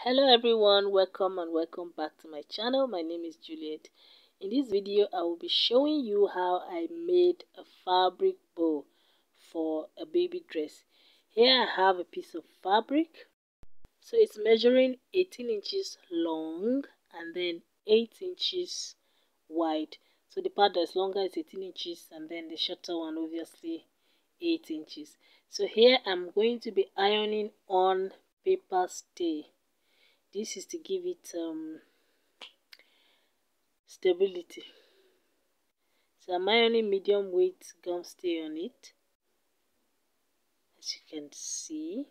Hello everyone, welcome and welcome back to my channel. My name is Juliet. In this video I will be showing you how I made a fabric bow for a baby dress. Here I have a piece of fabric, so it's measuring 18 inches long and then 8 inches wide. So the part that's longer is 18 inches and then the shorter one obviously 8 inches. So here I'm going to be ironing on paper stay. This is to give it stability. So I'm ironing medium weight gum stay on it, as you can see.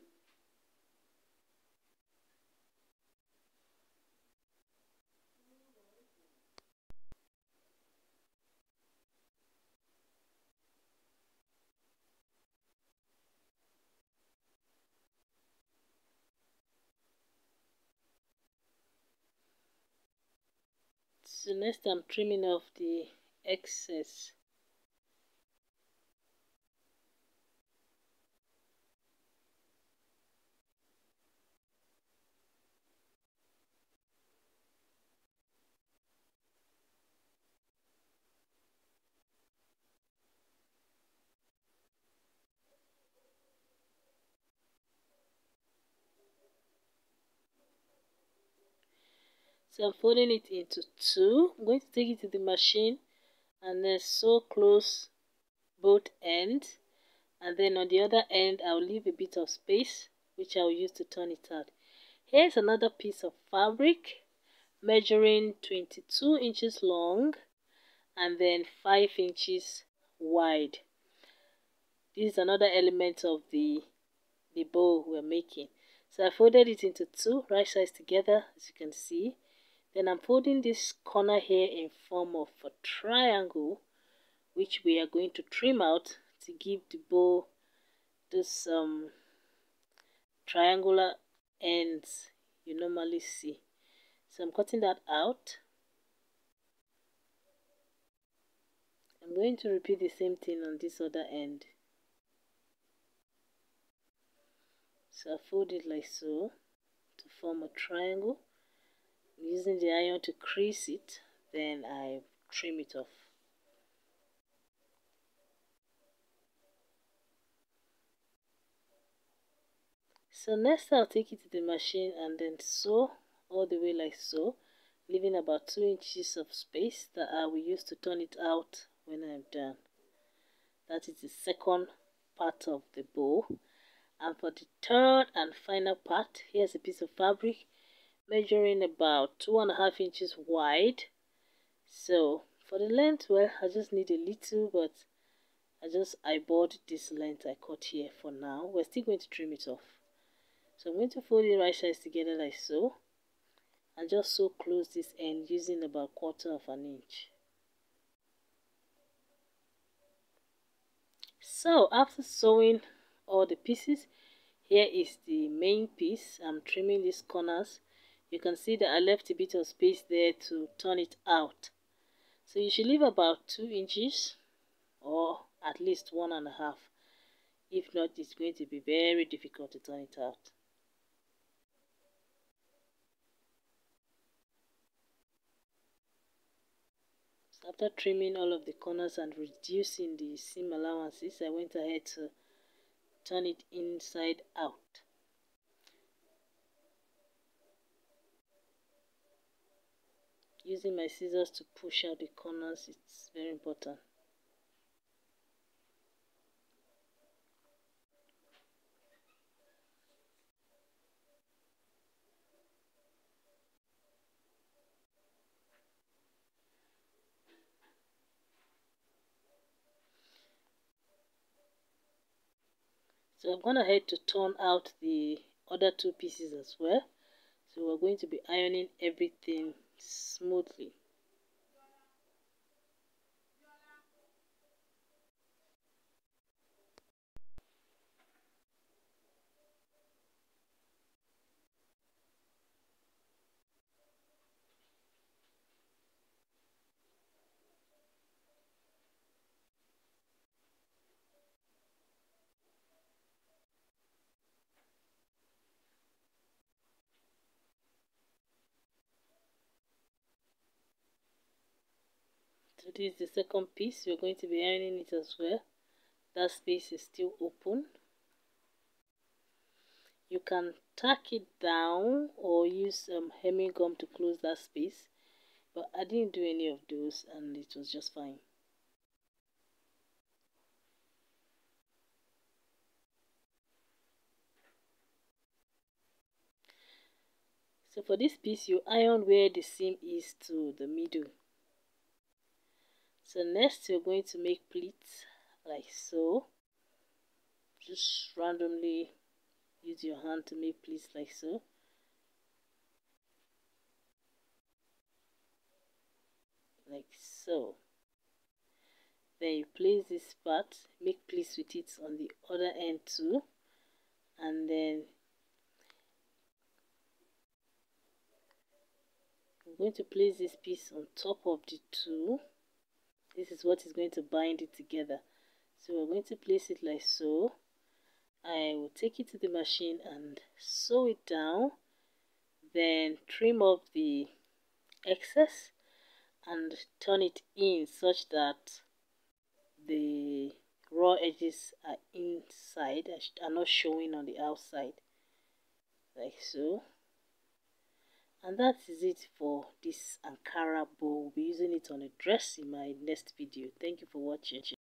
So next I'm trimming off the excess. So I'm folding it into two. I'm going to take it to the machine and then sew close both ends, and then on the other end I'll leave a bit of space which I'll use to turn it out. Here's another piece of fabric measuring 22 inches long and then 5 inches wide. This is another element of the bow we're making. So I folded it into two right sides together, as you can see. Then I'm folding this corner here in form of a triangle, which we are going to trim out to give the bow this triangular ends you normally see. So I'm cutting that out. I'm going to repeat the same thing on this other end. So I fold it like so to form a triangle. I'm using the iron to crease it, then I trim it off. So next I'll take it to the machine and then sew all the way like so, leaving about 2 inches of space that I will use to turn it out when I'm done. That is the second part of the bow. And for the third and final part, here's a piece of fabric measuring about 2.5 inches wide. So for the length, well, I just need a little, but I just eyeballed this length I cut here for now. We're still going to trim it off. So I'm going to fold the right sides together like so, and just sew close this end using about 1/4 inch. So after sewing all the pieces, here is the main piece. I'm trimming these corners. You can see that I left a bit of space there to turn it out. So you should leave about 2 inches or at least 1.5. If not, it's going to be very difficult to turn it out. So after trimming all of the corners and reducing the seam allowances, I went ahead to turn it inside out. Using my scissors to push out the corners, it's very important. So I'm going ahead to turn out the other two pieces as well. So we're going to be ironing everything smoothly. So this is the second piece. We're going to be ironing it as well. That space is still open. You can tack it down or use hemming gum to close that space, but I didn't do any of those and it was just fine. So for this piece, you iron where the seam is to the middle. So next you're going to make pleats like so. Just randomly use your hand to make pleats like so. Like so. Then you place this part, make pleats with it on the other end too, and then I'm going to place this piece on top of the two. This is what is going to bind it together. So we're going to place it like so. I will take it to the machine and sew it down, then trim off the excess and turn it in such that the raw edges are inside, are not showing on the outside, like so. And that is it for this Ankara bow. We'll be using it on a dress in my next video. Thank you for watching.